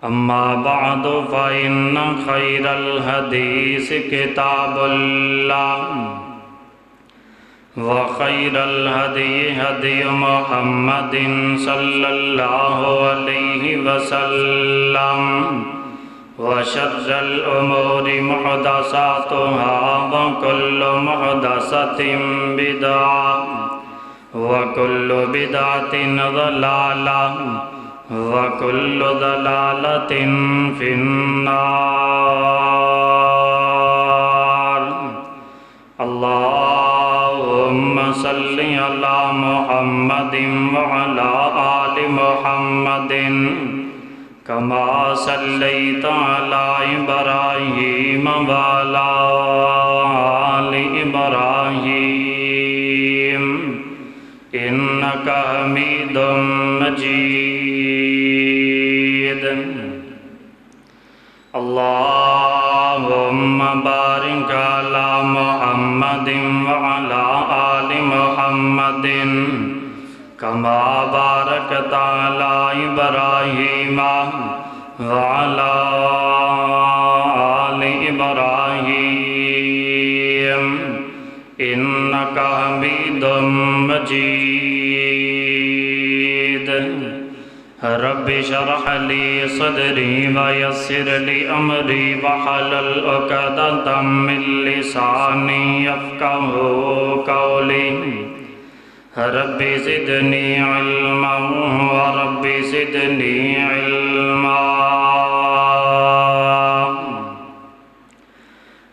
أما بعد فإن خير الحديث كتاب الله وخير الهدي هدي محمد صلى الله عليه وسلم وشر الأمور محدثاتها وكل محدثة بدعة وكل بدعة ضلالة وكل ضلالة في النار اللهم صل على محمد وعلى آل محمد كما صليت على إبراهيم وعلى آل إبراهيم إنك حميد مجيد اللهم بارك على محمد وعلى آل محمد كما باركت على إبراهيم وعلى آل إبراهيم إنك حميد مجيد رب اشرح لي صدري ويسر لي أمري واحلل عقدة من لساني يفقهوا قولي رب زدني علما ورب زدني علما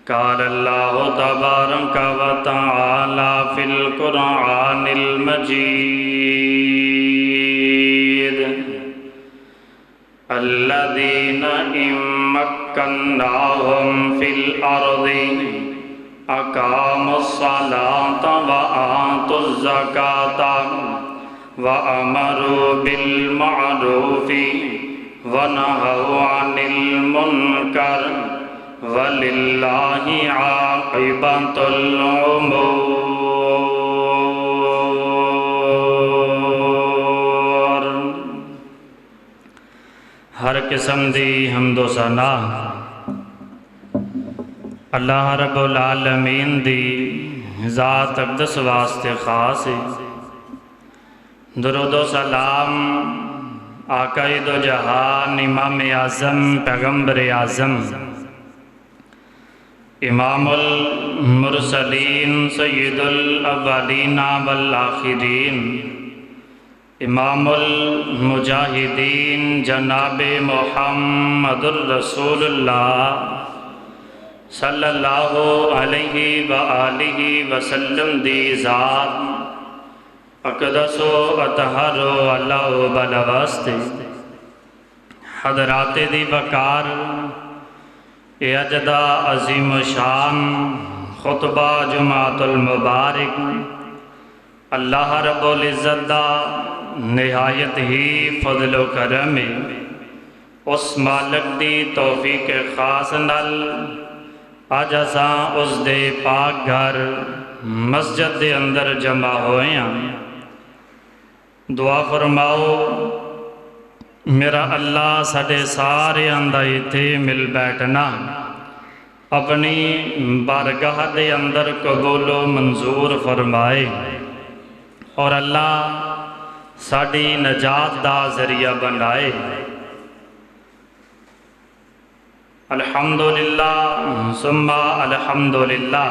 قال الله تبارك وتعالى في القرآن المجيد الذين إن مكناهم في الأرض أقاموا الصلاة وآتوا الزكاة وأمروا بالمعروف ونهوا عن المنكر وَلِلَّهِ عَاقِبَةُ الْأُمُورِ ہر قسم دی حمد و ثنا اللہ رب العالمین دی ذات اقدس واسطے خاص ہے۔ درود و سلام آقا دو جہان امام اعظم پیغمبر اعظم امام المرسلین سید الاولین والآخرین امام المجاہدین جناب محمد الرسول اللہ صلی اللہ علیہ وآلہ وسلم دی ذات اقدس و اطہر و اللہ و بلواستے حضرات دی وقار اجدہ عظیم و شان خطبہ جمعۃ المبارک اللہ رب العزت دا نہایت ہی فضل و کرم اس مالک دی توفیق خاص نال آج اساں اس دے پاک گھر مسجد دے اندر جمع ہوئے ہیں۔ دعا فرماؤ میرا اللہ ساڈے سارے اندر ایتھے مل بیٹھنا اپنی بارگاہ دے اندر قبول و منظور فرمائے اور اللہ ساڈی نجات دا ذریعہ بنائے۔ الحمدللہ ثم الحمدللہ۔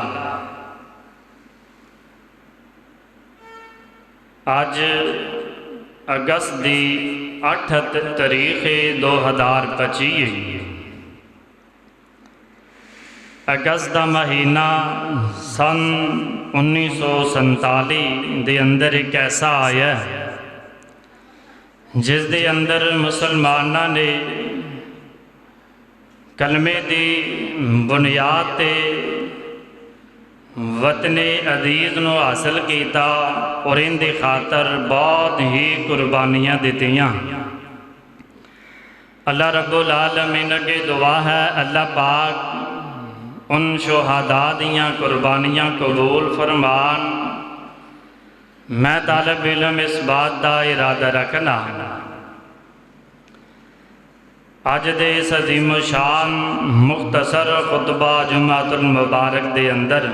آج اگست دی 8 تاریخ 2025 اگست دا مہینہ سن 1947 دے اندر ایک ایسا آیا ہے جس دے اندر مسلمانہ نے کلمے دی بنیاد تے وطن عزیز نو حاصل کیتا اور ان دی خاطر بہت ہی قربانیاں دیتیاں۔ اللہ رب العالمین کے دعا ہے اللہ پاک ان شہداء دیاں قربانیاں قبول فرمان۔ میں طالب علم اس بات دا ارادہ رکھنا اج دے اس عظیم و شان مختصر خطبہ جمعۃ المبارک دے اندر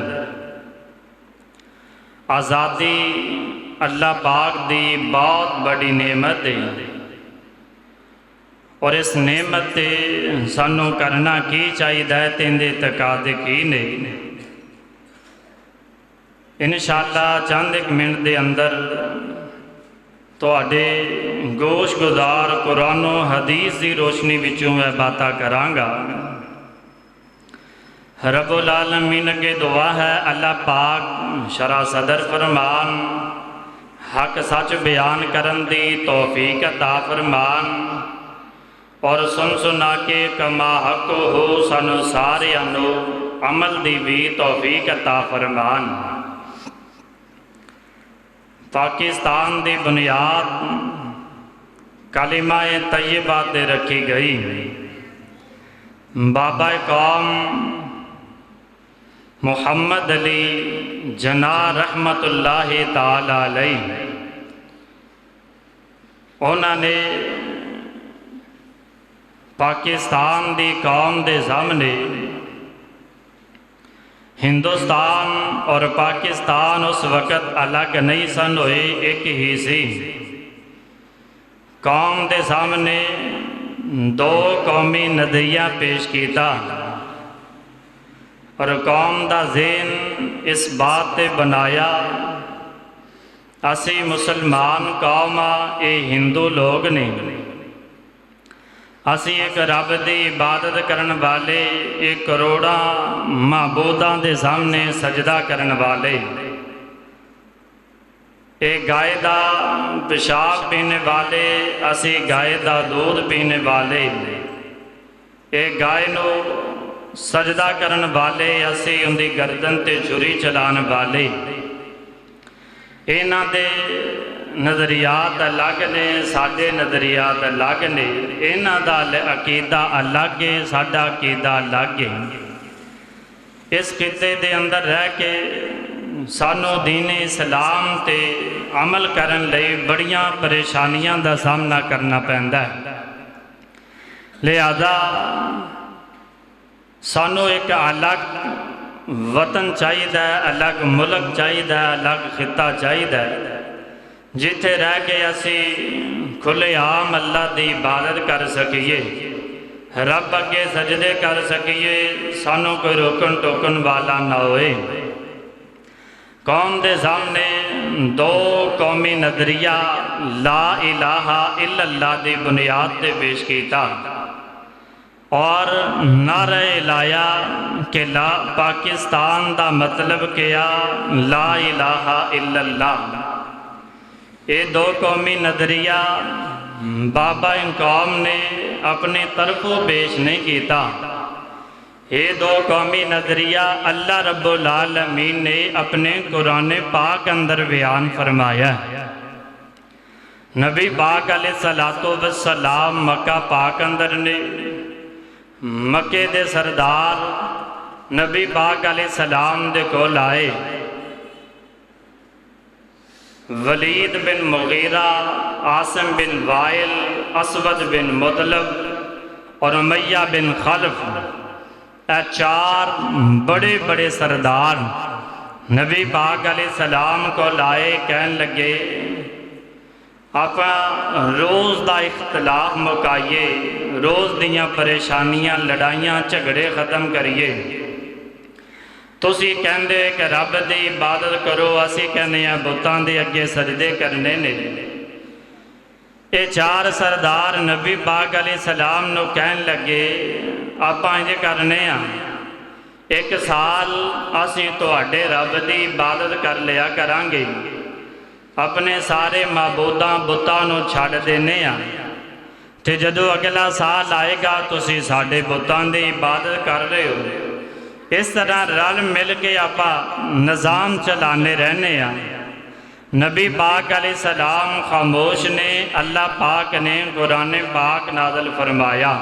آزادی اللہ پاک دی بہت بڑی نعمت ہے، اور اس نعمت تے سانوں کرنا کی چاہیے تیندے تقاضے کی نے۔ انشاءاللہ چند ایک منٹ دے اندر تواڈے گوش گزار قرآن و حدیث دی روشنی وچوں میں باتاں کرانگا۔ رب العالمین کے دعا ہے اللہ پاک شرح صدر فرمان، حق سچ بیان کرن دی توفیق عطا فرمان، اور سن سنا کے کما حق ہو سانو سارے انو عمل دی بھی توفیق عطا فرمان۔ پاکستان دی بنیاد کلمہ طیبہ تے رکھی گئی۔ بابا قوم محمد علی جناح رحمت اللہ تعالی علیہ، انہوں نے پاکستان دی قوم دے سامنے ہندوستان اور پاکستان اس وقت الگ نہیں سن ہوئے، ایک ہی سی۔ قوم دے سامنے دو قومی نظریہ پیش کیتا، اور قوم دا ذہن اس بات تے بنایا اسی مسلمان قوم اے ہندو لوگ نے، اسی ایک رب دی عبادت کرن والے، ایک کروڑا معبوداں دے سامنے سجدہ کرن والے، ایک گائے دا پیشاب پینے والے، اسی گائے دا دودھ پینے والے، ایک گائے نو سجدہ کرن والے، اسی ان دی گردن تے چھری چلان والے۔ اینا دے نظریات الگ نے، ساڈے نظریات الگ نے، اینا دا عقیدہ الگ ہے، ساڈا عقیدہ الگ ہے۔ اس خطے دے اندر رہ کے سانو دین اسلام تے عمل کرن لئی بڑیاں پریشانیاں دا سامنا کرنا پیندا ہے، لہذا سانو ایک الگ وطن چاہیے، الگ ملک چاہیے، الگ خطہ چاہیے، جتھے رہ کے اسی کھلے عام اللہ دی عبادت کر سکیے، رب اگے سجدے کر سکیے، سانو کوئی روکن ٹوکن والا نہ ہوئے۔ قوم دے سامنے دو قومی نظریہ لا الہ الا اللہ دی بنیاد تے پیش کیتا، اور نعرہ لایا کہ لا پاکستان دا مطلب کیا لا الہ الا اللہ۔ یہ دو قومی نظریہ بابا ان قوم نے اپنے طرفوں پیش نہیں کیتا، یہ دو قومی نظریہ اللہ رب العالمین نے اپنے قرآن پاک اندر بیان فرمایا ہے۔ نبی پاک علیہ السلام مکہ پاک اندر نے مکے دے سردار نبی پاک علیہ السلام دے کول آئے، ولید بن مغیرہ، عاصم بن وائل، اسود بن مطلب اور امیہ بن خلف، اے چار بڑے بڑے سردار نبی پاک علیہ السلام کو لائے، کہن لگے آپ روز دا اختلاف مکائیے، روز دیاں پریشانیاں لڑائیاں جھگڑے ختم کریے۔ تسی کہندے کہ رب دی عبادت کرو، اسی کہنے ہیں بتاں دے اگے سجدے کرنے نے۔ اے چار سردار نبی پاک علیہ السلام نو کہن لگے آپ انج کرنے ہیں، ایک سال اسی تواڈے رب دی عبادت کر لیا کرانگے، اپنے سارے معبوداں بتاں نو چھڑ دینے ہیں، تے جدو اگلا سال آئے گا تسی ساڈے بتاں دی عبادت کر رہے ہو۔ اس طرح رل مل کے آپا نظام چلانے رہنے ہیں۔ نبی پاک علیہ السلام خاموش نے، اللہ پاک نے قرآن پاک نازل فرمایا۔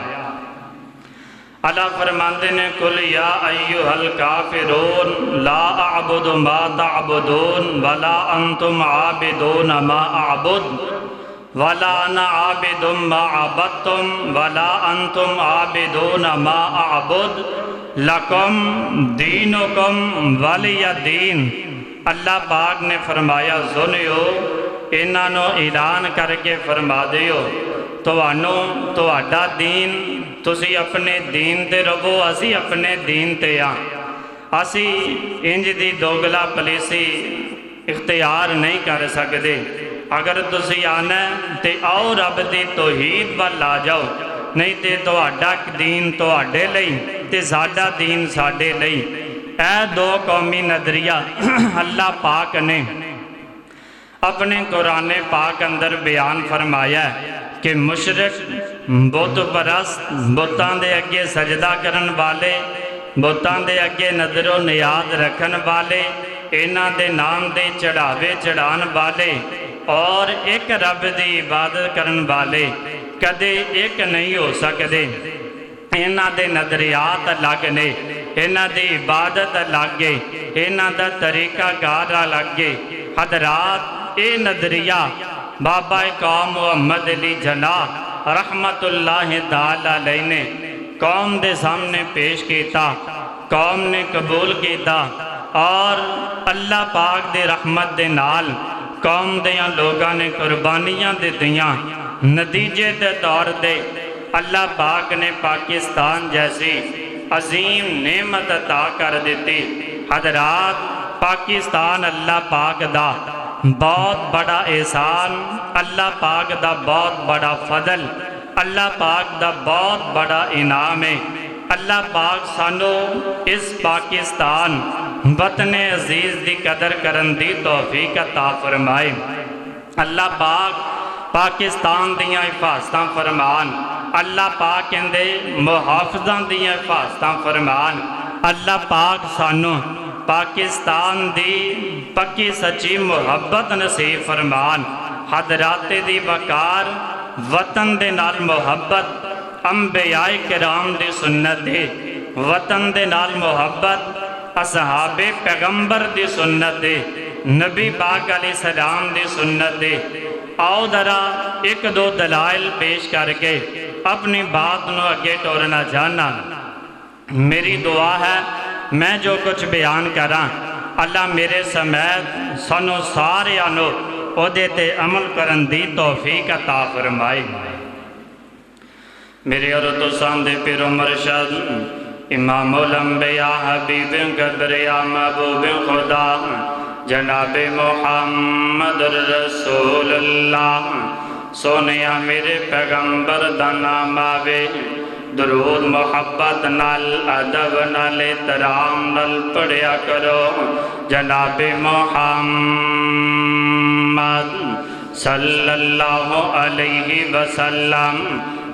اللہ فرماندے نے قل یا ایھا الکافرون لا اعبد ما تعبدون ولا انتم عابدون ما اعبد ولا انا عابد ما عبدتم ولا انتم عابدون ما اعبد لکم دینکم ولی دین۔ اللہ پاک نے فرمایا سنیو انہاں نو اعلان کر کے فرما دیو تہاڈا دین تسی اپنے دین تے رہو، اسی اپنے دین تے ہاں، اسی انج دی دوگلا پلیسی اختیار نہیں کر سکتے۔ اگر تسی آنا ہے تے آؤ رب دی توحید وال آ جاؤ، نہیں تے تہاڈا دین تہاڈے لئی تے ساڈا دین ساڈے لئی۔ اے دو قومی نظریہ اللہ پاک نے اپنے قرآن پاک اندر بیان فرمایا ہے کہ مشرک، بت پرست، بتاں دے اگے سجدہ کرن والے، بتاں دے اگے نظر و نیاز رکھن والے، انہاں دے نام دے چڑھاوے چڑھان والے اور ایک رب دی عبادت کرن والے کدے ایک نہیں ہو سکتے۔ انہاں دے نظریات الگ نے، انہاں دی عبادت الگ ہے، انہاں دا طریقہ کار الگ ہے۔ حضرات اے نظریہ بابا قوم محمد علی جناح رحمت اللہ تعالی علیہ نے قوم دے سامنے پیش کیتا، قوم نے قبول کیتا اور اللہ پاک دے رحمت دے نال قوم دیاں لوگاں نے قربانیاں دے دیاں، نتیجے دے طور دے اللہ پاک نے پاکستان جیسی عظیم نعمت عطا کر دیتی۔ حضرات پاکستان اللہ پاک دا بہت بڑا احسان، اللہ پاک دا بہت بڑا فضل، اللہ پاک دا بہت بڑا انعام ہے۔ اللہ پاک سانو اس پاکستان وطن عزیز دی قدر کرن دی توفیق عطا فرمائے۔ اللہ پاک پاکستان دیاں حفاظتاں فرمان، اللہ پاک اندے محافظاں دیاں حفاظتاں فرمان۔ اللہ پاک سانو پاکستان دی پکی سچی محبت نصیب فرمان۔ حضرات دی وقار، وطن دے نال محبت انبیاء کرام دی سنت دے، وطن دے نال محبت اصحاب پیغمبر دی سنت دے، نبی پاک علیہ السلام دی سنت دے۔ آؤ ذرا ایک دو دلائل پیش کر کے اپنی بات نو اگے ٹورنا چاہنا۔ میری دعا ہے میں جو کچھ بیان کراں اللہ میرے سمیت سانو سارے آنو عہدے تے عمل کرن دی توفیق عطا فرمائے۔ میرے اور تساں دے پیر و مرشد امام الانبیاء حبیب قدریا محبوب خدا جناب محمد رسول اللہ سونیا میرے پیغمبر دا نام آوے، درود محبت نال ادب نال احترام نال پڑھیا کرو۔ جناب محمد صلی اللہ علیہ وسلم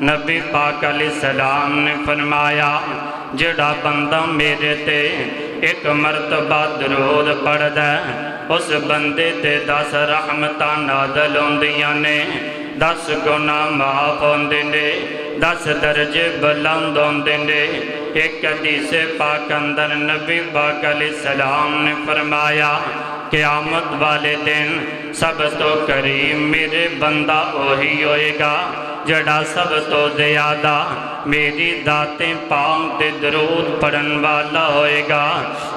نبی پاک علیہ السلام نے فرمایا جڑا بندہ میرے تے ایک مرتبہ درود پڑھ دے اس بندے تے 10 رحمتاں نازل ہوندیاں نے، 10 گناہ معاف ہوندے نے، 10 درجے بلند ہوندے نے۔ ایک حدیث پاک اندر نبی پاک علیہ السلام نے فرمایا قیامت والے دن سب تو کریم میرے بندہ وہی ہوئے گا جڑا سب تو زیادہ میری ذاتیں پاؤں تے درود پڑھن والا ہوئے گا۔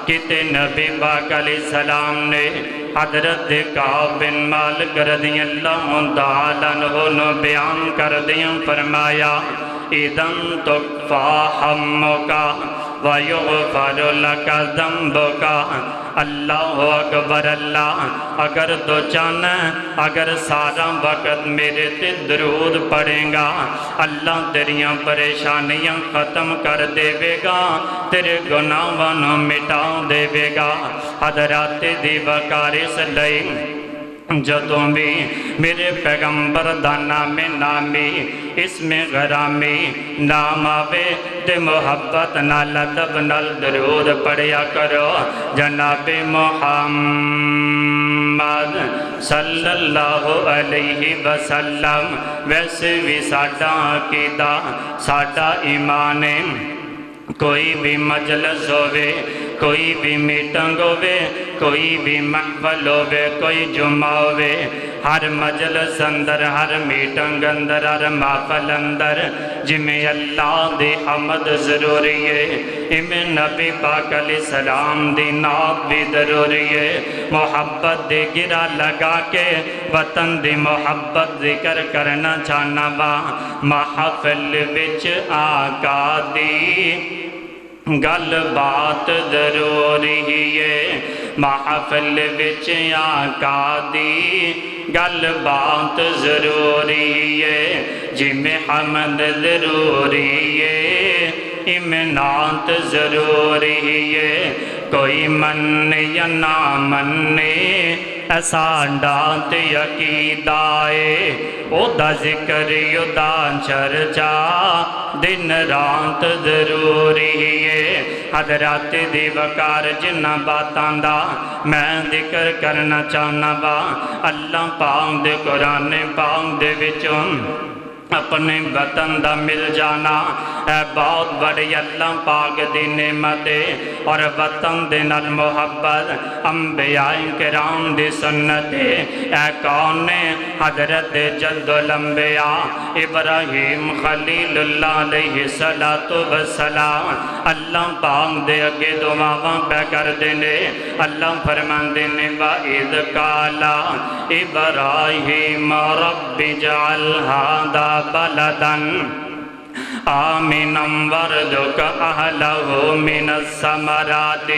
کتے نبی پاک علیہ السلام نے حضرت کعب بن مالک رضی اللہ تعالیٰ عنہ بیان کر دیا، فرمایا اِذَن تُکْفَى حَمُّكَ وَيُغْفَرُ لَكَ ذَنبُكَ۔ اللہ اکبر، اللہ اگر تو چاہنا اگر سارا وقت میرے تے درود پڑھیں گا اللہ تیریاں پریشانیاں ختم کر دے گا، تیرے گناہاں نوں مٹا دے گا۔ حضرات دی وقارث لئی جدوں بھی میرے پیغمبر دا نام نامی اسم غرامی نام آوے تے محبت نال ادب نال درود پڑھیا کرو۔ جناب محمد صلی اللہ علیہ وسلم ویسے بھی ساڈا عقیدہ ساڈا ایمان ہے، کوئی بھی مجلس ہوئے کوئی بھی میٹنگ ہوے کوئی بھی محفل ہوے کوئی جمعہ ہوے ہر مجلس اندر ہر میٹنگ اندر ہر محفل اندر جمیں اللہ دی حمد ضروری ہے امیں نبی پاک علیہ السلام دی نعت بھی ضروری ہے محبت دی گرا لگا کے وطن دی محبت ذکر کرنا چاہنا با محفل وچ آقا دی گل بات ضروری ہے محفل وچ آقا دی گل بات ضروری ہے جمیں حمد ضروری ہے امنات ضروری ہے کوئی من یا نہ مننے ایسا ڈانت عقیدائے او دا ذکر یو دا چرچا دن رات ضروری ہے حضرات دی وقار جنہ باتاں دا میں ذکر کرنا چاہنا با اللہ پاک دے قرآن پاک دے وچوں اپنے وطن دا مل جانا اے بہت بڑی اللہ پاک دی نعمت اور وطن دے نال محبت انبیاء کرام دی سنت اے کون حضرت جد الانبیاء ابراہیم خلیل اللہ علیہ السلام اللہ پاک دے اگے دعاواں پہ کر دینے اللہ فرمان دینے وَإِذْ قَالَ إِبْرَاهِيمَ رَبِّ اجْعَلْ هَذَا بلدن آمینم وردک اہلہو من الثمرات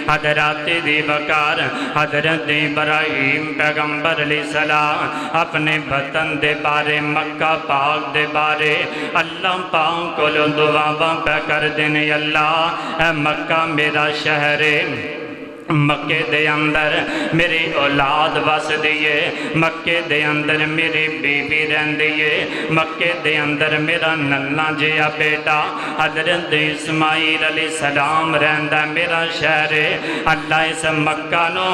حضرات دی وقار حضرت ابراہیم پیغمبر علیہ السلام اپنے وطن دے بارے مکہ پاک دے بارے اللہ پاک کو لو دعاواں پہ کر دینے اللہ اے مکہ میرا شہر مکے دے اندر میری اولاد وس دیئے مکے دے اندر میری بیوی رہن دیئے مکے دے اندر میرا ننا جیا بیٹا حضرت اسماعیل علیہ السلام رہن دا میرا شہر اللہ اس مکہ نو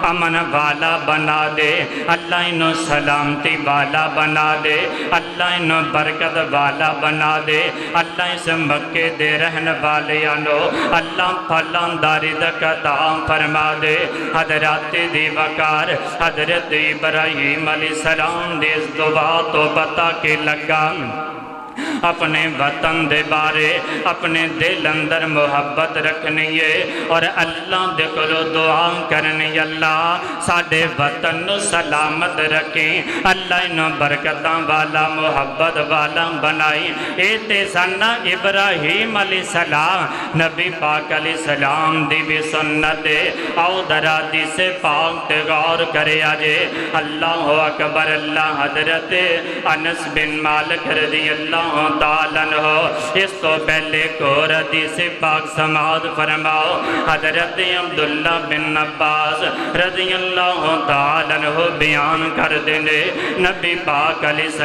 امن والا بنا دے اللہ انو سلامتی والا بنا دے اللہ انو برکت والا بنا دے اللہ اس مکے دے رہن والے انو اللہ پھلان داری دکتا فرما دے حضرات دی وقار حضرت ابراہیم علیہ السلام دے اس دعا تو بتا کے لگا اپنے وطن دے بارے اپنے دل اندر محبت رکھنی ہے اور اللہ دے کلو دعا کرنی اللہ ساڑھے وطن سلامت رکھیں اللہ انہوں برکتاں والا محبت والا بنائی ایتے سنہ ابراہیم علیہ السلام نبی پاک علیہ السلام دی بھی سنت آؤ درادی سے پاک تے غور کرے آجے اللہ اکبر اللہ حضرت انس بن مالک رضی اللہ تعالیٰ ہو اس تو پہلے کو حدیث پاک سماعت فرماؤ حضرت عبداللہ بن عباس رضی اللہ تعالیٰ عنہ بیان کر دینے نبی پاک علیہ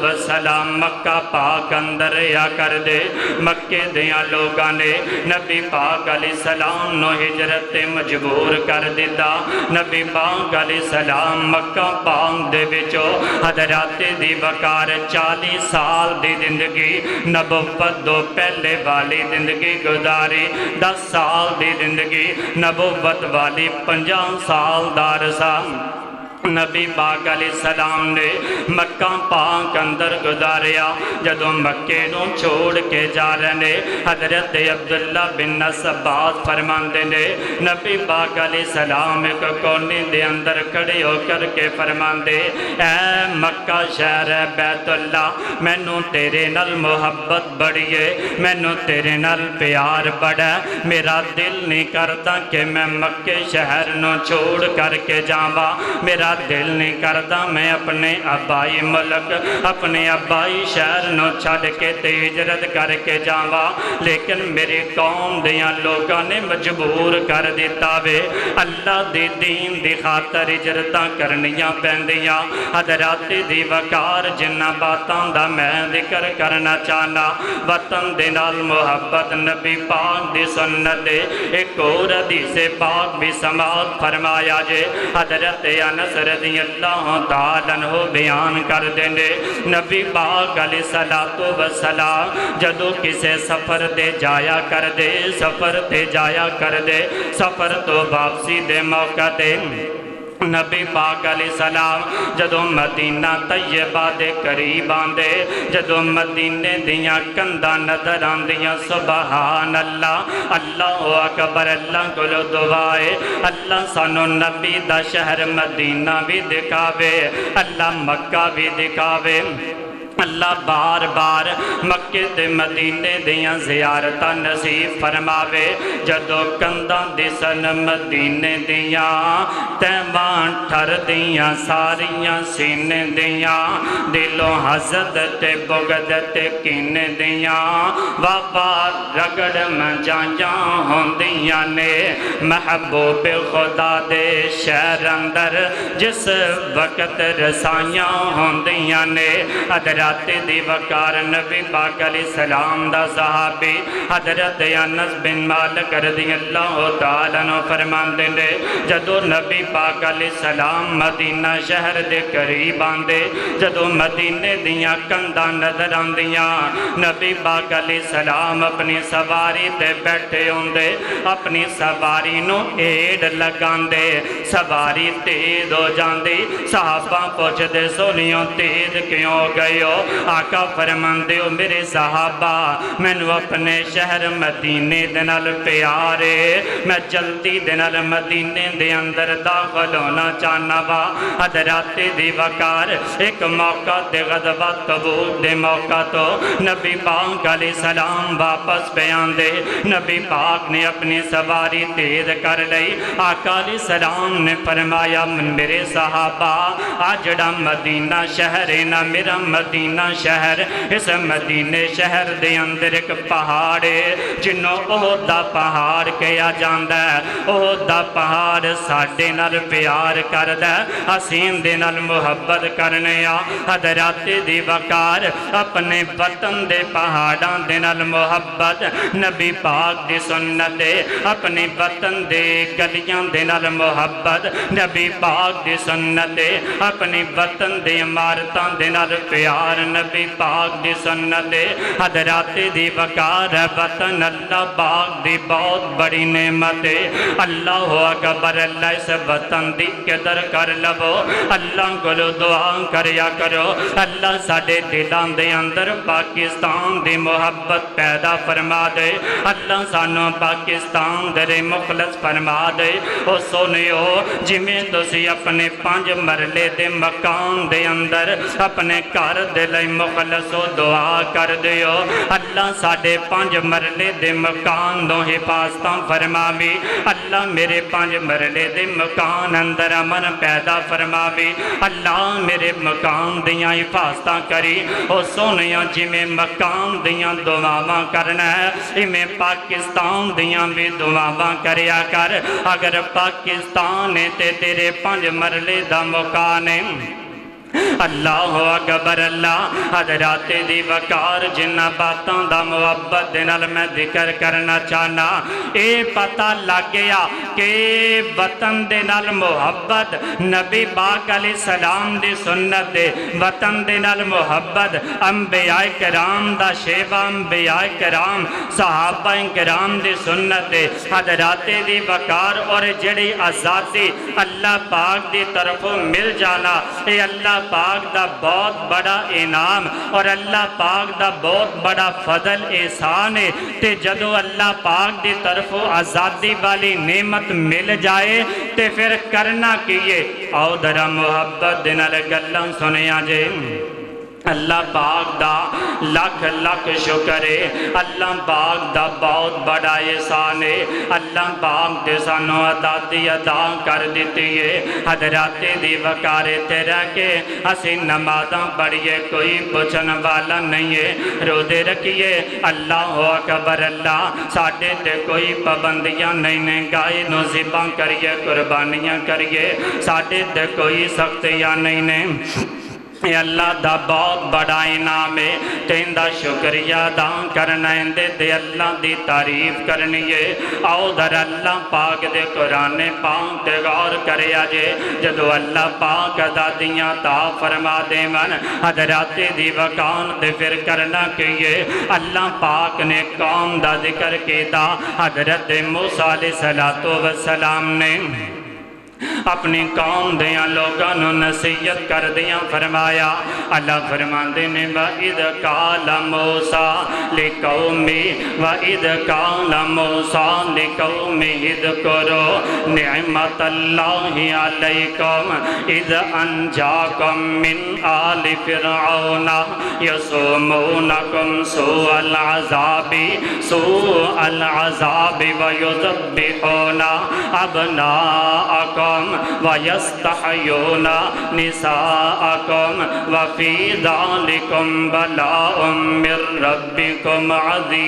السلام مکہ پاک اندر یا کر دے مکہ دیا لوگاں نے نبی پاک علیہ السلام نو ہجرت مجبور کر دیتا نبی پاک علیہ السلام مکہ پاک دے بچو حضرات دی وقار 40 سال دی زندگی نبوت دو پہلے والی زندگی گزاری 10 سال دی زندگی نبوت والی 50 سال دارسا نبی پاک علیہ السلام نے مکہ پاک اندر گزاریا جدوں مکے نو چھوڑ کے جا رہے حضرت عبداللہ بن عباس فرماندے نے نبی پاک علیہ السلام ایک کونے دے اندر کھڑے ہو کر کے فرماندے اے مکہ شہر بیت اللہ مینوں تیرے نال محبت بڑی ہے مینوں تیرے نال پیار بڑا میرا دل نہیں کرتا کہ میں مکے شہر نو چھوڑ کر کے جاواں میرا دل نہیں کرتا میں اپنے ابائی ملک اپنے ابائی شہر نو چھڑ کے تے ہجرت کر کے جاواں لیکن میری قوم دیاں لوگاں نے مجبور کر دیتا وے اللہ دی دین دی خاطر ہجرتاں کرنیاں پیندیاں حضرات دی وقار جنہ باتاں دا میں ذکر کرنا چاہنا وطن دے نال محبت نبی پاک دی سنت ایک اور حدیث پاک بھی سماعت فرمایا جے حضرت انس رضی اللہ تعالیٰ عنہ بیان کر دینے نبی پاک علیہ الصلوۃ والسلام جدو کسے سفر دے جایا کر دے سفر تے جایا کر دے سفر تو واپسی دے موقع دے نبی پاک علیہ السلام جدو مدینہ طیبہ دے قریب آندے جدو مدینے دیاں کندہ نظر آندیاں سبحان اللہ اللہ اکبر اللہ کو دعائے اللہ سانو نبی دا شہر مدینہ بھی دکھاوے اللہ مکہ بھی دکھاوے اللہ بار بار مکے تے مدینے دیاں زیارتاں نصیب فرماوے جدو کنداں دسن مدینے دیاں تیوان ٹھر دیاں ساریاں سینے دیاں دلوں حسد تے بغض تے کینے دیاں وابا رگڑ مجاجاں ہوندیاں نے محبوب خدا دے شہر اندر جس وقت رسائیاں ہوندیاں نے حضرت دی وقار نبی پاک علیہ السلام دا صحابی حضرت انس بن مالک رضی اللہ تعالیٰ عنہ فرماندے نے جدو نبی پاک علیہ السلام مدینہ شہر دے قریب آندے جدو مدینے دیاں کندہ نظر آندیاں نبی پاک علیہ السلام اپنی سواری تے بیٹھے ہوندے اپنی سواری نو ایڈ لگاندے سواری تیز ہو جاندی صحابہ پوچھ دے سونیوں تیز کیوں گئے ہو آقا فرماندے ہو میرے صحابہ میں نو اپنے شہر مدینے دنال پیارے میں جلدی دنال مدینے دے اندر داخل ہونا چاہنا با حضرات دی وقار ایک موقع دے غضبہ تبوک دے موقع تو نبی پاک علیہ السلام واپس بیان دے نبی پاک نے اپنی سواری تیز کر لئی آقا علیہ السلام نے فرمایا میرے صحابہ آجڑا مدینہ شہر ہے نا میرا مدینہ شہر اس مدینہ شہر دے اندر ایک پہاڑ ہے جنہوں احد دا پہاڑ کیا جاندہ ہے احد دا پہاڑ ساڑھے نال پیار کردہ حسین دے نال محبت کرنے آ حضرات دی وقار اپنے وطن دے پہاڑاں دے نال محبت نبی پاک دی سنت اپنے وطن دے گلیاں دے نال محبت نبی پاک دی سنت اپنے وطن دے عمارتاں دے نال پیار نبی پاک دی سنت حضرات دی وقار وطن اللہ پاک دی بہت بڑی نعمت اللہ اکبر اللہ اس وطن دی قدر کر لو اللہ کو دعا کریا کرو اللہ ساڑے دلان دے اندر پاکستان دی محبت پیدا فرما دے اللہ سانو پاکستان دے مخلص فرما دے او سونیو جمیں تسی اپنے 5 مرلے دے مکان دے اندر اپنے کار دے لئی مخلص و دعا کر دیو اللہ ساڑھے 5 مرلے دے مکان دو حفاظتاں فرماوی اللہ میرے 5 مرلے دے مکان اندر امن پیدا فرماوی اللہ میرے مکان دیاں حفاظتاں کری او سونیاں جی میں مکان دیاں دعاواں کرنا ہے ہمیں پاکستان دیاں بھی دعاواں کریا کر اگر پاکستان تے تیرے 5 مرلے دا مکان ہے اللہ اکبر اللہ حضرات دی وقار جنہ باتاں دا محبت دنال میں ذکر کرنا چاہنا اے پتہ لگ گیا کہ وطن دنال محبت نبی پاک علیہ السلام دی سنت وطن دنال محبت انبیاء کرام دا شیبہ انبیاء کرام صحابہ کرام دی سنت حضرات دی وقار اور جڑی آزادی اللہ پاک دی طرفوں مل جانا اے اللہ پاک دا بہت بڑا انعام اور اللہ پاک دا بہت بڑا فضل احسان ہے تے جدو اللہ پاک دی طرف آزادی والی نعمت مل جائے تے پھر کرنا کیے او درہ محبت دینا لگلہ سنیا جے اللہ پاک دا لاکھ لاکھ شکر ہے اللہ پاک دا بہت بڑا احسان ہے اللہ پاک دے سانو عطاتی عطا کر دیتی ہے حضرات دی وقارے تیرا کے اسی نمازاں پڑھئے کوئی پوچھن والا نہیں ہے روزے رکھئے اللہ اکبر اللہ ساڑھے تے کوئی پابندیاں نہیں گائے نو ذبح کریے قربانیاں کریے ساڑھے تے کوئی سختیاں نہیں اے اللہ دا بہت بڑا انعام ہے، تیندہ شکریہ ادا کرنا ہے، دے اللہ دی تعریف کرنی ہے۔ آؤ در اللہ پاک دے قرآن پاک تے غور کرے آجے، جدو اللہ پاک ادادیاں تا فرما دے من حضرات دی وقان دے پھر کرنا کیے۔ اللہ پاک نے قوم دا ذکر کیتا، حضرت موسیٰ علیہ السلام نے اپنی قوم دیاں لوگاں نو نصیحت کر دیاں فرمایا۔ اللہ فرماندے نے وَإِذْ قَالَ مُوسَىٰ لِقَوْمِهِ وَإِذْ قَالَ مُوسَىٰ لِقَوْمِهِ اذْكُرُوا نِعْمَةَ اللَّهِ عَلَيْكُمْ إِذْ أَنْجَاكُمْ مِنْ آلِ فِرْعَوْنَ يَصُومُونَكُمْ سُوءَ الْعَذَابِ وَيُذَبِّحُونَ أَبْنَاءَكُمْ وَيَسْتَحْيُونَ نِسَاءَكُمْ وَفِي ذَلِكُمْ بَلَاءٌ مِّن رَبِّكُمْ عَظِيمٌ۔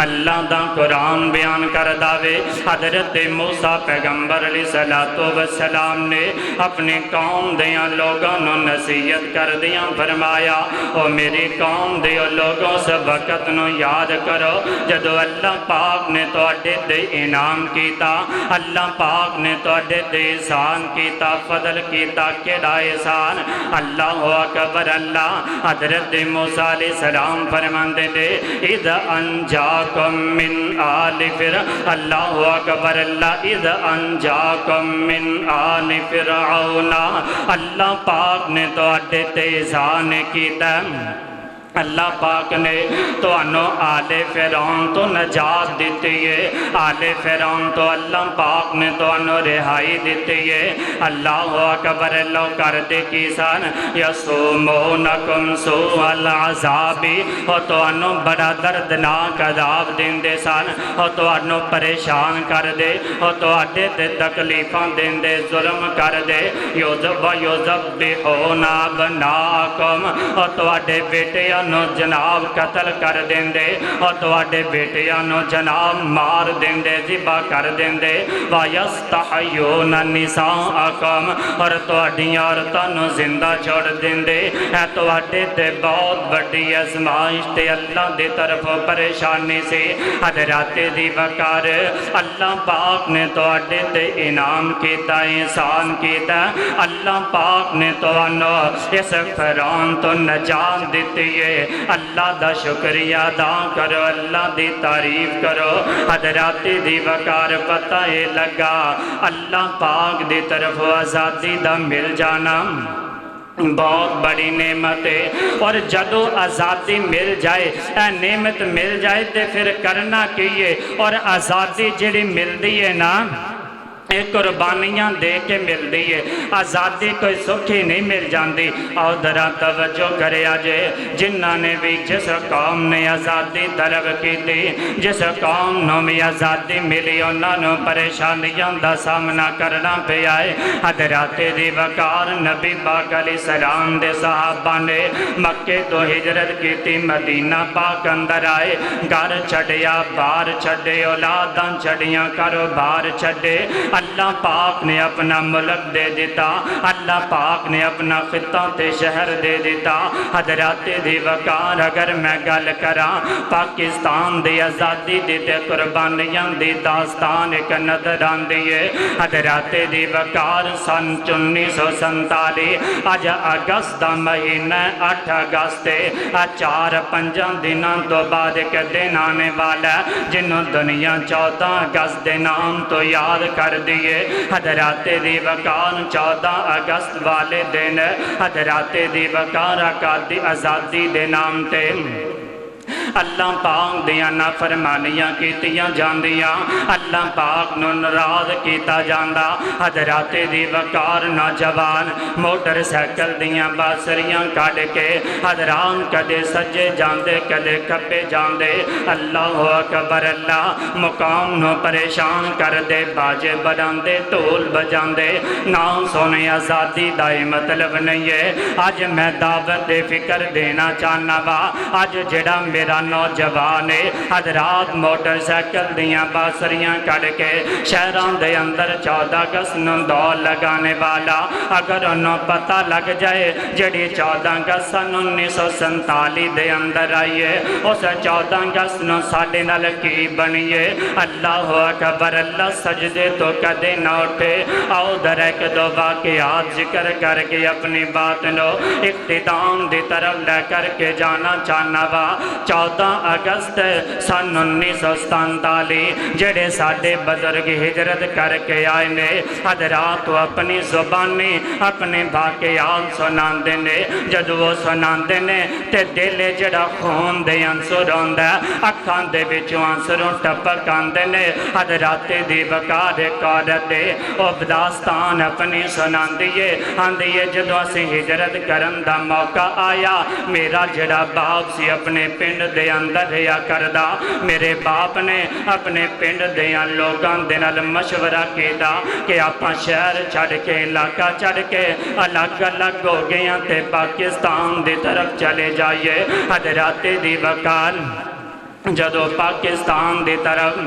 اللہ دا قرآن بیان کر داوے، حضرت موسیٰ پیغمبر علیہ السلام نے اپنی قوم دیاں لوگوں نو نصیحت کر دیاں فرمایا، او میری قوم دیو لوگوں سے وقت نو یاد کرو جدو اللہ پاک نے تو اڈے دے انعام کیتا، اللہ پاک نے تو اڈے دے احسان کیتا، فضل کیتا، کیڑا احسان۔ اللہ اکبر اللہ۔ حضرت موسیٰ علیہ السلام فرماندے دے اِذْ أَنْجَاكُمْ مِنْ آلِ فِرْعَوْنَ، اللہ اکبر اللہ، اِذْ أَنْجَاكُمْ مِنْ آلِ فِرْعَوْنَ، اللہ پاک نے تو اڈے دے احسان کیتا، اللہ پاک نے تو انو آل فرعون تو نجات دیتی ہے، آل فرعون تو اللہ پاک نے تو انو رہائی دیتی ہے۔ اللہ اکبر اللہ کر دے کیسان یصومونکم سوء العذاب، ہو تو انو بڑا دردناک عذاب دین دے سان، ہو تو انو پریشان کر دے، ہو تو اڈے دے تکلیفاں دین دے، ظلم کر دے، یذبحون ابناءکم، ہو تو اڈے بیٹے نو جناب قتل کر دیں دے، اور تواڈے بیٹیاں نو جناب مار دیں دے، ذبح کر دیں دے، وَيَسْتَحْيُونَ نِسَاءَكُمْ، اور تواڈیاں عورتاں نو زندہ چھوڑ دیں دے۔ ہے تواڈے تے بہت بڑی آزمائش تے اللہ دی طرف پریشانی سے حضرات دی وقار، اللہ پاک نے تواڈے تے انعام کیتا، احسان کیتا، اللہ پاک نے تانوں اس فرعون تو نجات دیتی ہے۔ اللہ دا شکریہ ادا کرو، اللہ دی تعریف کرو، حضرات دی وقار پتہ لگا اللہ پاک دی طرف آزادی دا مل جانا بہت بڑی نعمت ہے، اور جدو آزادی مل جائے، نعمت مل جائے تے پھر کرنا کیے، اور آزادی جڑی مل دی ہے نا ایک قربانیاں دے کے مل دی ہے، آزادی کوئی سکھی نہیں مل جاندی۔ اور درہ توجہ کرے آجے، جنہ نے بھی جس قوم نے آزادی طلب کی تھی، جس قوم نو بھی آزادی ملی، انہوں نے پریشانیاں دا سامنا کرنا پہ آئے۔ حضرات دی وقار نبی پاک علیہ السلام دے صحابہ نے مکے تو ہجرت کی تھی، مدینہ پاک اندر آئے، گھر چھڑیا بار چھڑے، اولاداں چھڑیاں کاروبار چھڑے، اللہ پاک نے اپنا ملک دے دیتا، اللہ پاک نے اپنا خطہ تے شہر دے دیتا۔ حضرات دی وقار اگر میں گل کراں پاکستان دی آزادی دی تے قربانیاں دی داستان ایک نظر آندی ہے۔ حضرات دی وقار سن 1947 اج اگست دا مہینہ 8 اگست 4-5 دنوں تو بعد ایک دن آنے والا جنہوں دنیا 14 اگست دے نام تو یاد کر دیئے۔ حضرات دی وقار 14 اگست والے دن حضرات دی وقار آقادی آزادی دے نام تے اللہ پاک دیاں نافرمانیاں کیتیاں جاندیاں، اللہ پاک نو ناراض کیتا جاندا۔ حضرات دی وقار نوجوان موٹر سائیکل دیاں باسریاں کڈ کے حضران کدے سجے جاندے کدے کھبے جاندے، اللہ اکبر اللہ، مقام نو پریشان کر دے، باجے بجاندے ٹول بجاندے، نام سونے آزادی دا مطلب نہیں ہے۔ آج میں دعوت دے فکر دینا چاہنا وا، آج جڑا میرا نوجوان حضرات موٹر سائیکل دیاں باسریاں کڑ کے شہران دے اندر 14 اگست نوں دوڑ لگانے والا اگر انہوں پتہ لگ جائے جڑی 14 اگست سن 1947 دے اندر آئیے اس 14 اگست نوں ساڑھے نال کی بنیے اللہ اکبر اللہ سجدے تو کدے نہ اٹھے آؤ در ایک دو واقعات ذکر کر کے اپنی بات نو اختتام دی طرف لے کر کے جانا چاہنا وا 14 اگست سن 1947 جڑے ساڑھے بزرگ ہجرت کر کے آئے نے حضرات تو اپنی زبانی اپنے واقعات سنان دینے جدو وہ سنان دینے تے دلے جڑا خون دے انسر ہوندہ اکھان دے بچوں انسروں ٹپک آندے حضرات دی وقار قادت دے عبداستان اپنی سنان دیئے آندیے جدو اسی ہجرت کرن دا موقع آیا میرا جڑا باپ سی اپنے پنڈ دے اندر رہا کردہ میرے باپ نے اپنے پنڈ دیاں لوگان دے نال مشورہ کیتا کہ آپاں شہر چڑھ کے علاقہ چڑھ کے الگ الگ ہو گیاں تے پاکستان دی طرف چلے جائیے حضرات دی وقار جدو پاکستان دی طرف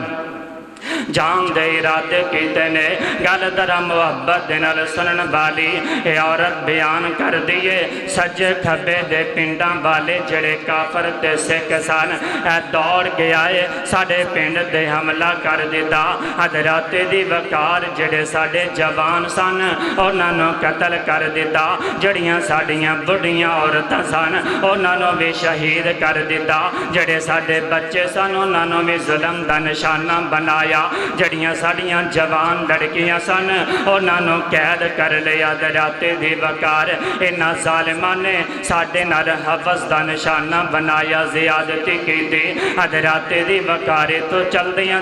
جان دے ارادے کیتے نے گل درہ محبت دنال سنن والی اے عورت بیان کر دیئے سجے کھبے دے پنڈاں والے جڑے کافر تے سکھ سان اے دوڑ کے آئے ساڑے پنڈ دے حملہ کر دیتا حضرات دی وقار جڑے ساڑے جوان سان انہاں نو قتل کر دیتا جڑیاں ساڑیاں بڑیاں عورتاں سان انہاں نو بھی شہید کر دیتا جڑے ساڑے بچے سان انہاں نو بھی ظلم دا نشانہ بنایا جڑیاں ساڑیاں جوان لڑکیاں سن انہاں نو قید کر لیا حضرات دی وقار انہاں ظالمان نے ساڑے نال حفظ دا نشانہ بنایا زیادتی کی دی حضرات دی وقار تو چل دیاں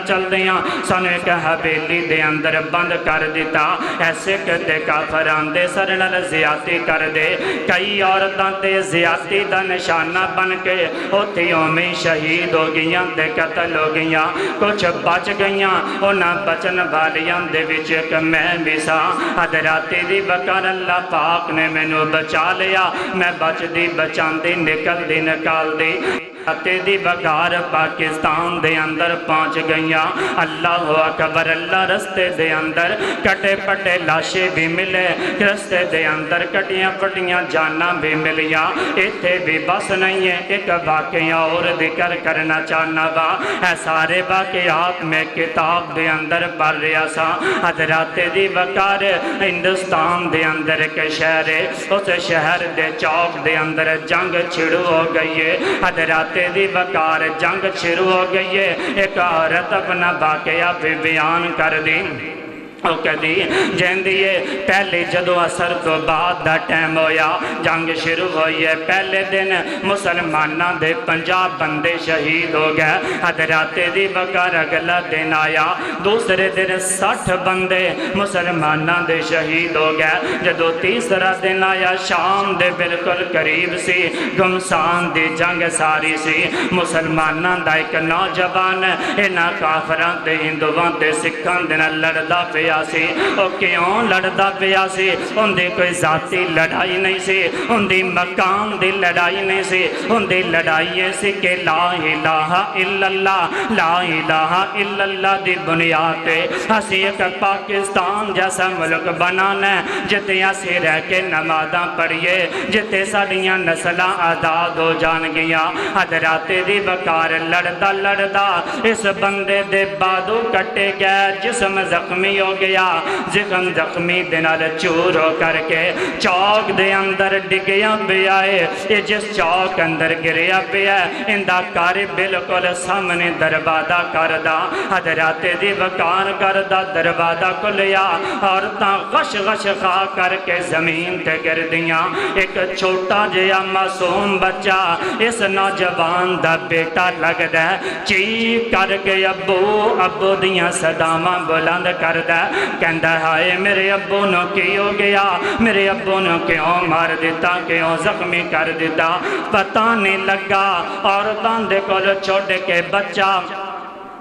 سن ایک حویلی دے اندر بند کر دیتا ایسے کتے کافران دے سر نال زیادتی کر دے کئی عورتاں تے زیادتی دا نشانہ بن کے ہوتیوں میں شہید ہو گیاں دے قتل ہو گیاں کچھ بچ گیاں انہاں بچن والیاں دے وچ ایک میں بھی سا حضرات دی وقار اللہ پاک نے میں نو بچا لیا میں بچ دی بچان دی نکال دی حضرات دی وقار پاکستان دے اندر پہنچ گئیاں اللہ اکبر اللہ رستے دے اندر کٹے پٹے لاشے بھی ملے رستے دے اندر کٹیاں پٹیاں جانا بھی ملیاں ایتھے بھی بس نہیں ہے ایک واقعہ اور ذکر کرنا چاہنا وا اے سارے واقعات میں کتاب دے اندر پڑھ رہا سا حضرات دی وقار ہندوستان دے اندر ایک شہر ہے اس شہر دے چوک دے اندر جنگ چھڑو ہو گئی ہے حضرات دی وقار جنگ شروع ہو گئی ہے ایک عورت اپنا واقعہ بھی بیان کر دی او کدی جیندیے پہلے جدو اثر تو بعد دا ٹائم ہویا جنگ شروع ہوئی ہے پہلے دن مسلمانہ دے 50 بندے شہید ہو گئے حضرات دی وقار اگلا دن آیا دوسرے دن 60 بندے مسلمانہ دے شہید ہو گئے جدو تیسرا دن آیا شام دے بالکل قریب سی گمسان دی جنگ ساری سی مسلمانہ دا ایک نوجوان انہاں کافران دے ہندوان دے سکھان دن لڑدا پیا سی او کیوں لڑدا پیا سی ان دی کوئی ذاتی لڑائی نہیں سی ان دی مقام دی لڑائی نہیں سی ان دی لڑائی سی کہ لا الہ الا اللہ دی بنیاد پہ اسی ایک پاکستان جیسا ملک بنانا ہے جتے اسی رہ کے نمازاں پڑھیے جتے ساڑیاں نسلاں آزاد ہو جان گیاں حضرات دی وقار لڑدا اس بندے دے بادو کٹے گئے جسم زخمی ہو گیا زخمی دنال چور ہو کر کے چوک دے اندر ڈگیاں بھی آئے یہ جس چوک اندر گریا بھی ہے اندہ کاری بالکل سامنے دروازہ کردہ حضرات دی وقار کردہ دروازہ کلیا عورتاں غش خواہ کر کے زمین تے گر دیاں ایک چھوٹا جیا معصوم بچہ اس نوجوان دا بیٹا لگ دے چیخ کر کے ابو دیاں صدامہ بلند کر دے کہندہ ہے میرے ابو نو کی ہو گیا میرے ابو نو کیوں مار دیتا کیوں زخمی کر دیتا پتہ نہیں لگا عورتاں دے کول چھوڑ کے بچہ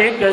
1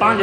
5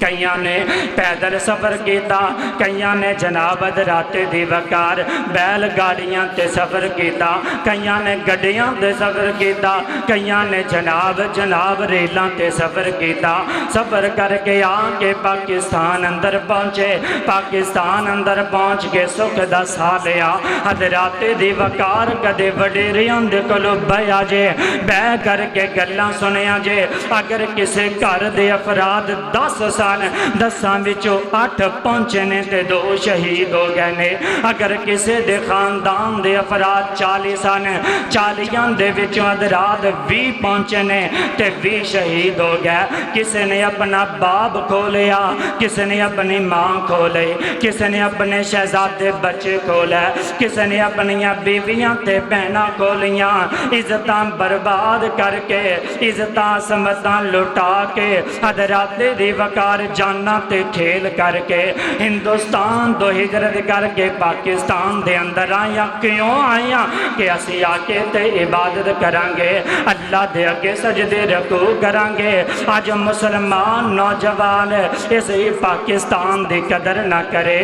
کئیاں نے پیدل سفر کیتا، کئیاں نے جناب ادراتے دی وقار بیل گاڑیاں تے سفر کیتا، کئیاں نے گڈیاں تے سفر کیتا، کئیاں نے جناب ریلاں تے سفر کیتا۔ سفر کر کے آکے پاکستان اندر پہنچے، پاکستان اندر پہنچ کے سکھ دا سا لیا۔ حضرات دی وقار کدے وڈیریاں دے کولوں بیا جے، بہ کر کے گلاں سنیا جے۔ اگر کسے گھر دے افراد 10 سن، 10 وچوں 8 پہنچے نے تے 2 شہید ہو گئے نے۔ اگر کسے دے خاندان دے افراد 40 سن، 40 دے وچوں حضرات 20 پہنچے نے تے 20 شہید ہو گئے۔ کسے نے اپنا باپ کھو لیا، کسے نے اپنی ماں کھو لے، کسے نے اپنے شہزادے بچے کھو لے، کسے نے اپنی بیویاں تے بہناں کھو لیاں۔ عزتاں برباد کر کے، عزتاں سمتاں لٹا کے، حضرات دی وقار جانا تے کھیل کر کے ہندوستان تو ہجرت کر کے پاکستان دے اندر آیا۔ کیوں آیا؟ کہ اسی آکے تے عبادت کرانگے، اللہ دے اگے سجدے رکوع کرانگے۔ آج مسلمان نوجوان اسی پاکستان دی قدر نہ کرے،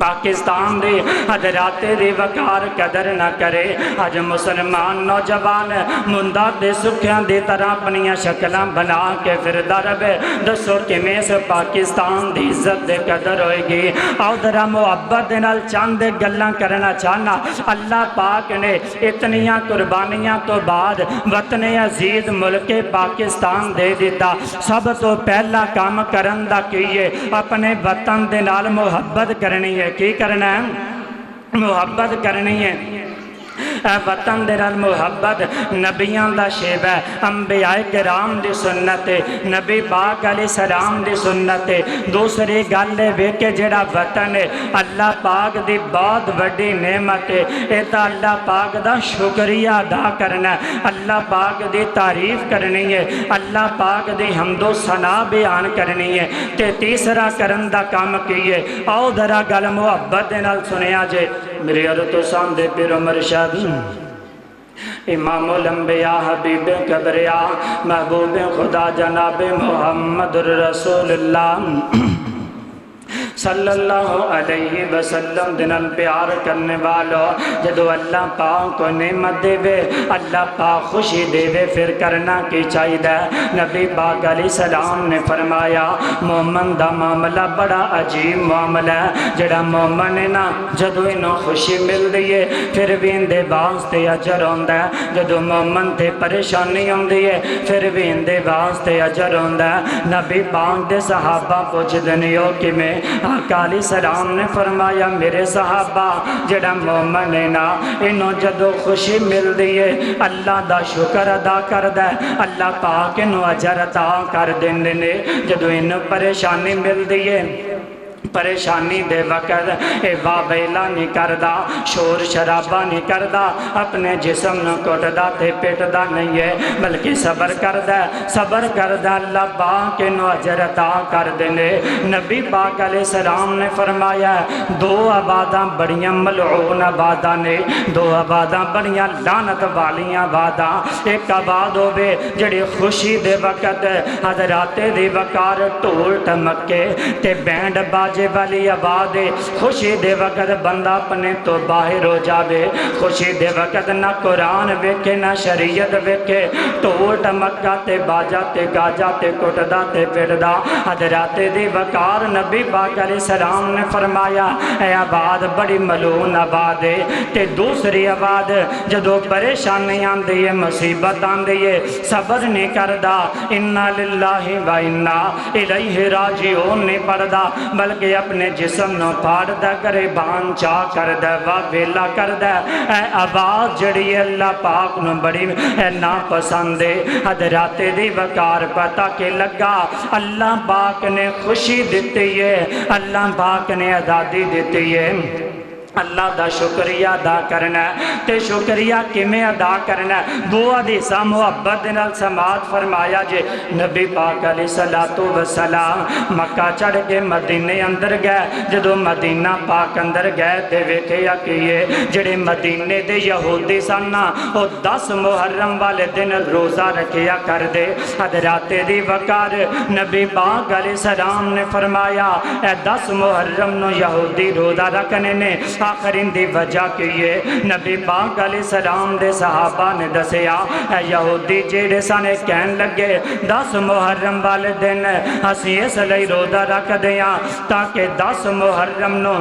پاکستان دی حضرات دی وقار قدر نہ کرے۔ آج مسلمان نوجوان مندہ دے سکھیاں دی طرح اپنیاں شکلاں بنا کے پھر درب دسو کہ میں اس پاکستان دی عزت دے قدر ہوئے گی۔ آؤ ذرا محبت نال چاند گلاں کرنا چاہنا۔ اللہ پاک نے اتنیاں قربانیاں تو بعد وطن عزیز ملک پاکستان دے دیتا۔ سب تو پہلا کام کرن دا کیے اپنے وطن دے نال محبت کرنی ہے۔ کی کرنا ہے؟ محبت کرنی ہے۔ اے وطن دے نال محبت نبیاں دا شیب ہے، انبیاء کرام دی سنت ہے، نبی پاک علیہ السلام دی سنت ہے۔ دوسری گل ہے کہ جڑا وطن ہے اللہ پاک دی بہت بڑی نعمت ہے، ایتا اللہ پاک دا شکریہ ادا کرنا ہے، اللہ پاک دی تعریف کرنی ہے، اللہ پاک دی حمد و ثنا بیان کرنی ہے۔ تے تیسرا کرن دا کام کیے آؤ ذرا گل محبت دے نال سنیا جے۔ میرے عرض تو سامنے پیر عمر شاہ امام الانبیاء حبیب کبریا محبوب خدا جناب محمد رسول اللہ صلی اللہ علیہ وسلم دنال پیار کرنے والو، جدو اللہ پاک کو نعمت دے وے، اللہ پاک خوشی دے وے، پھر کرنا کی چاہی دے۔ نبی پاک علیہ السلام نے فرمایا مومن دا معاملہ بڑا عجیب معاملہ ہے۔ جڑا مومن ہے نا جدو انہوں خوشی مل دیئے پھر بھی اندے واسطے اجر ہوندہ ہے، جدو مومن تے پریشانی ہوندی ہے پھر بھی اندے واسطے اجر ہوندہ ہے۔ نبی پاک دے صحابہ پوچھ دنیو کہ میں آقا علیہ السلام نے فرمایا میرے صحابہ جڑا مومن ہے نا انہوں جدو خوشی مل دیئے اللہ دا شکر ادا کر دے، اللہ پاک انہوں اجر عطا کر دینے۔ جدو انہوں پریشانی مل دیئے پریشانی دے وقت اے وابیلا نہیں کردہ، شور شرابہ نہیں کردہ، اپنے جسم نہ کٹدہ تے پیٹدہ نہیں ہے بلکہ صبر کردہ، صبر کردہ اللہ پاک انہوں اجر عطا کر دینے۔ نبی پاک علیہ السلام نے فرمایا 2 آباداں بڑیاں ملعون آباداں نے، 2 آباداں بڑیاں لعنت والیاں آباداں۔ ایک آباد ہوئے جڑی خوشی دے وقت حضرات دی وقار ٹول ٹمکے تے بینڈ باجے والی آباد ہے، خوشی دے وقت بندہ اپنے تو باہر ہو جاوے، خوشی دے وقت نہ قرآن ویکھے نہ شریعت ویکھے، ٹول ٹمکا تے باجا تے گاجا تے کٹدا تے پھڑدا۔ حضرات دی وقار نبی پاک علیہ السلام نے فرمایا اے آباد بڑی ملعون آباد ہے۔ تے دوسری آباد جدو پریشانی آندی ہے مصیبت آندی ہے صبر نہیں کردا، انا للہ و انا الیہ راجعون نہیں پڑھدا بلکہ اپنے جسم نو پھاڑ دا کرے بان چاہ کر دے ویلا کر دے۔ اے آواز جڑی اللہ پاک نو بڑی ناپسند ہے۔ حضرات دی وقار پتہ کہ لگا اللہ پاک نے خوشی دیتی ہے، اللہ پاک نے آزادی دیتی ہے۔ اللہ دا شکریہ ادا کرنا ہے تے شکریہ کیویں ادا کرنا ہے دو حدیثاں محبت دے نال سماعت فرمایا جے نبی پاک علیہ الصلوۃ والسلام مکہ چڑھ کے مدینے اندر گئے جدوں مدینہ پاک اندر گئے تے ویکھیا کہ یہ جڑے مدینے دے یہودی سن او 10 محرم والے دن روزہ رکھیا کر دے حضرات دی وقار نبی پاک علیہ السلام نے فرمایا اے 10 محرم نو یہودی روزہ رکھنے نے آخر ان دی وجہ کی یہ نبی پاک علیہ السلام دے صحابہ نے دسیا اے یہودی جیڑے سانے کہن لگے 10 محرم والے دن اسی اس لئی روزہ رکھ دیاں تاکہ 10 محرم نو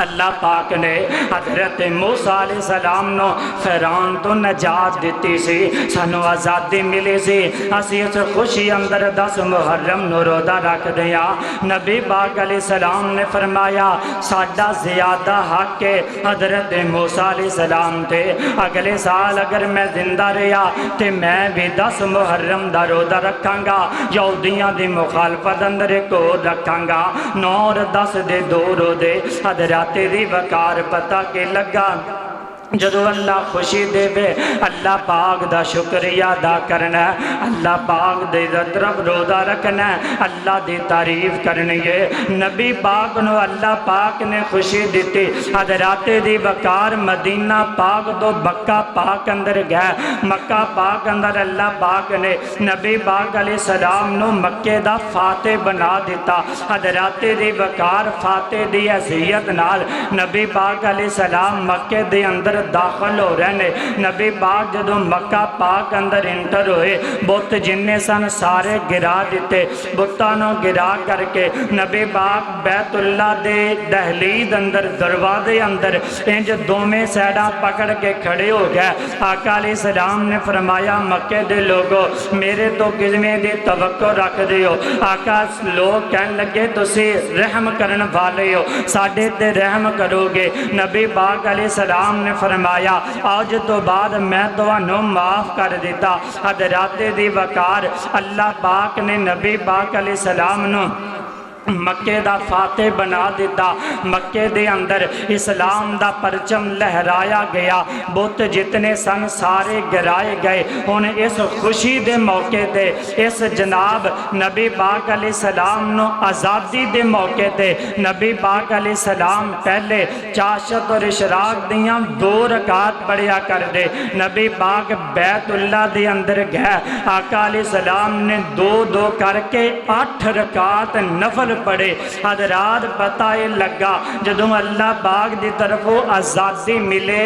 اللہ پاک نے حضرت موسیٰ علیہ السلام نو فرعون تو نجات دیتی سی سانو آزادی ملی سی اسی اس خوشی اندر 10 محرم نو روزہ رکھ دیا نبی پاک علیہ السلام نے فرمایا ساڈا زیادہ حق ہے حضرت موسیٰ علیہ السلام تے اگلے سال اگر میں زندہ رہا تے میں بھی 10 محرم دا روزہ رکھاں گا یہودیاں دی مخالفت اندر ایک اور رکھاں گا 9 اور 10 دے 2 روزے حضرات تیری وقار پتہ کے لگا جدو اللہ خوشی دے وے اللہ پاک دا شکریہ ادا کرنا ہے اللہ پاک دے طرف روزہ رکھنا ہے اللہ دی تعریف کرنی ہے نبی پاک نو اللہ پاک نے خوشی دیتی حضرات دی وقار مدینہ پاک تو مکہ پاک اندر گئے مکہ پاک اندر اللہ پاک نے نبی پاک علیہ السلام نو مکے دا فاتح بنا دیتا حضرات دی وقار فاتح دی حیثیت نال نبی پاک علیہ السلام مکے دے اندر داخل ہو رہے نے نبی پاک جدو مکہ پاک اندر انٹر ہوئے بت جننے سن سارے گرا دیتے بتانوں گرا کر کے نبی پاک بیت اللہ دے دہلیز اندر دروازے اندر انج دومیں سیڈاں پکڑ کے کھڑے ہو گئے آقا علیہ السلام نے فرمایا مکے دے لوگوں میرے تو کلمے دی توقع رکھ دیو آقا لوگ کہن لگے تسی رحم کرن والے ہو ساڈے تے رحم کرو گے نبی پاک علیہ السلام نے فرمایا آج تو بعد میں تانوں معاف کر دیتا حضرات دی وقار اللہ پاک نے نبی پاک علیہ السلام نو مکے دا فاتح بنا دیتا مکے دے اندر اسلام دا پرچم لہرایا گیا بت جتنے سن سارے گرائے گئے ہن اس خوشی دے موقع تے اس جناب نبی پاک علیہ السلام نو آزادی دے موقع تے نبی پاک علیہ السلام پہلے چاشت اور اشراق دیاں 2 رکعت پڑھیا کر دے نبی پاک بیت اللہ دے اندر گئے آقا علیہ السلام نے 2 کر کے 8 رکعت نفل پڑے حضرات پتہ یہ لگا جدوں اللہ پاک دی طرفوں آزادی ملے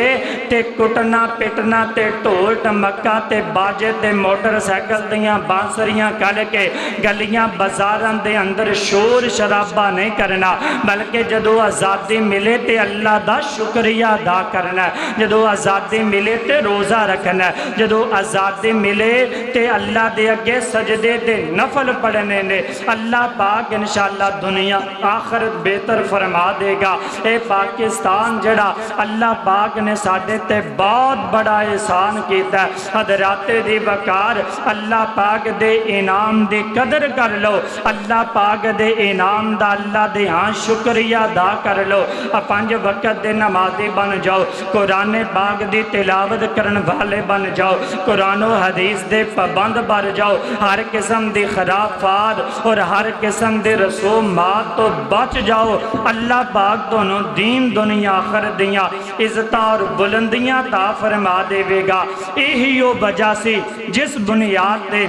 تے کٹنا پٹنا تے ڈھول ٹمکا تے باجے تے موٹر سائیکل دیاں بانسریاں کر کے گلیاں بازاراں دے اندر شور شرابہ نہیں کرنا بلکہ جدوں آزادی ملے تے اللہ دا شکریہ ادا کرنا جدوں آزادی ملے تے روزہ رکھنا جدوں آزادی ملے تے اللہ دے اگے سجدے تے نفل پڑھنے نے اللہ پاک انشاءاللہ دنیا آخرت بہتر فرما دے گا اے پاکستان جڑا اللہ پاک نے ساڈے تے بہت بڑا احسان کیتا ہے حضرات دی وقار اللہ پاک دے انعام دی قدر کر لو اللہ پاک دے انعام دا اللہ دے ہاں شکریہ ادا کر لو 5 وقت دے نمازی بن جاؤ قرآن پاک دی تلاوت کرن والے بن جاؤ قرآن و حدیث دے پابند بن جاؤ ہر قسم دی خرافات اور ہر قسم دے رسومات تو بچ جاؤ اللہ پاک دونوں دین دنیا آخر دیاں عزت اور بلندیاں عطا فرما دے گا یہی وہ وجہ سی جس بنیاد تے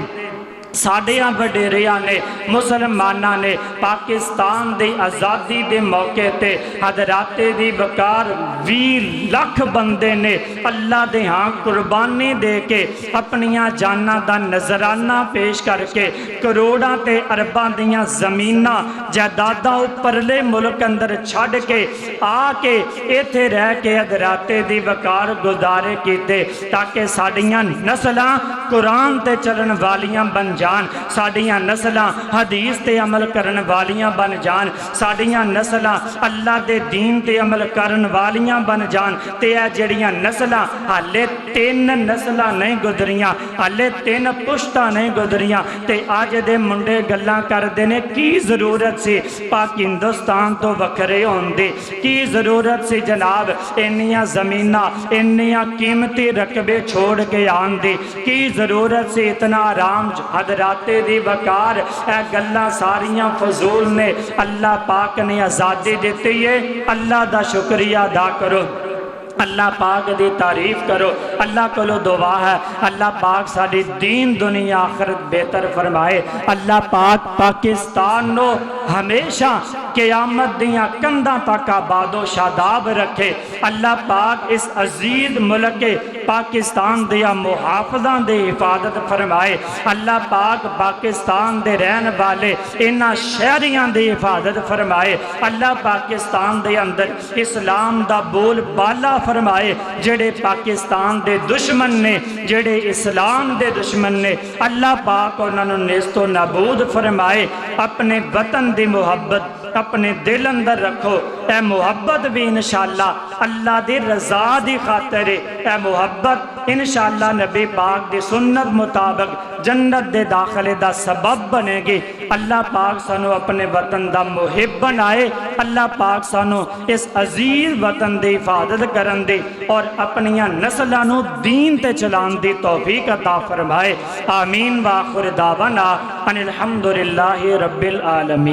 ساڈیاں وڈیریاں نے مسلماناں نے پاکستان دی آزادی دے موقع تے حضرات دی وقار 20 لاکھ بندے نے اللہ دے ہاں قربانی دے کے اپنیاں جاناں دا نذرانہ پیش کر کے کروڑاں تے ارباں دیاں زمیناں جائیداداں پرلے ملک اندر چھڈ کے آ کے ایتھے رہ کے حضرات دی وقار گزارے کیتے تاکہ ساڈیاں نسلاں قرآن تے چلن والیاں بن جان، ساڈیاں نسلاں حدیث تے عمل کرن والیاں بن جان، ساڈیاں نسلاں اللہ دے دین تے عمل کرن والیاں بن جان۔ تے اے جڑیاں نسلاں ہالے 3 نسلاں نہیں گزریاں، ہالے 3 پشتاں نہیں گزریاں، تے آج دے منڈے گلاں کردے نے کی ضرورت سی پاک ہندوستان تو وکھرے ہوندے، کی ضرورت سی جناب انیاں زمیناں انیاں قیمتی رقبے چھوڑ کے آندے، کی ضرورت سی اتنا آرام حضرات دی وقار، اے گلاں ساریاں فضول نے۔ اللہ پاک نے آزادی دیتی ہے، اللہ دا شکریہ ادا کرو، اللہ پاک دی تعریف کرو، اللہ کو دعا ہے اللہ پاک ساری دین دنیا آخرت بہتر فرمائے، اللہ پاک پاکستان نو ہمیشہ قیامت دیاں کندھاں تک آباد و شاداب رکھے، اللہ پاک اس عزیز ملک پاکستان دیا محافظاں دے حفاظت فرمائے، اللہ پاک پاکستان دے رہن والے انہاں شہریاں دے حفاظت فرمائے، اللہ پاکستان دے اندر اسلام دا بول بالا فرمائے، جڑے پاکستان دے دشمن نے، جڑے اسلام دے دشمن نے، اللہ پاک انہاں نوں نیست و نابود فرمائے۔ اپنے وطن دی محبت اپنے دل اندر رکھو، اے محبت بھی انشاءاللہ اللہ دی رضا دی خاطر، اے محبت انشاءاللہ نبی پاک دی سنت مطابق جنت دے داخلے دا سبب بنے گی۔ اللہ پاک سانو اپنے وطن دا محب بنائے، اللہ پاک سانو اس عزیز وطن دی حفاظت کرن دی اور اپنیاں نسلاں نو دین تے چلان دی توفیق عطا فرمائے، آمین۔ وآخر دعوانا ان الحمدللہ رب العالمین۔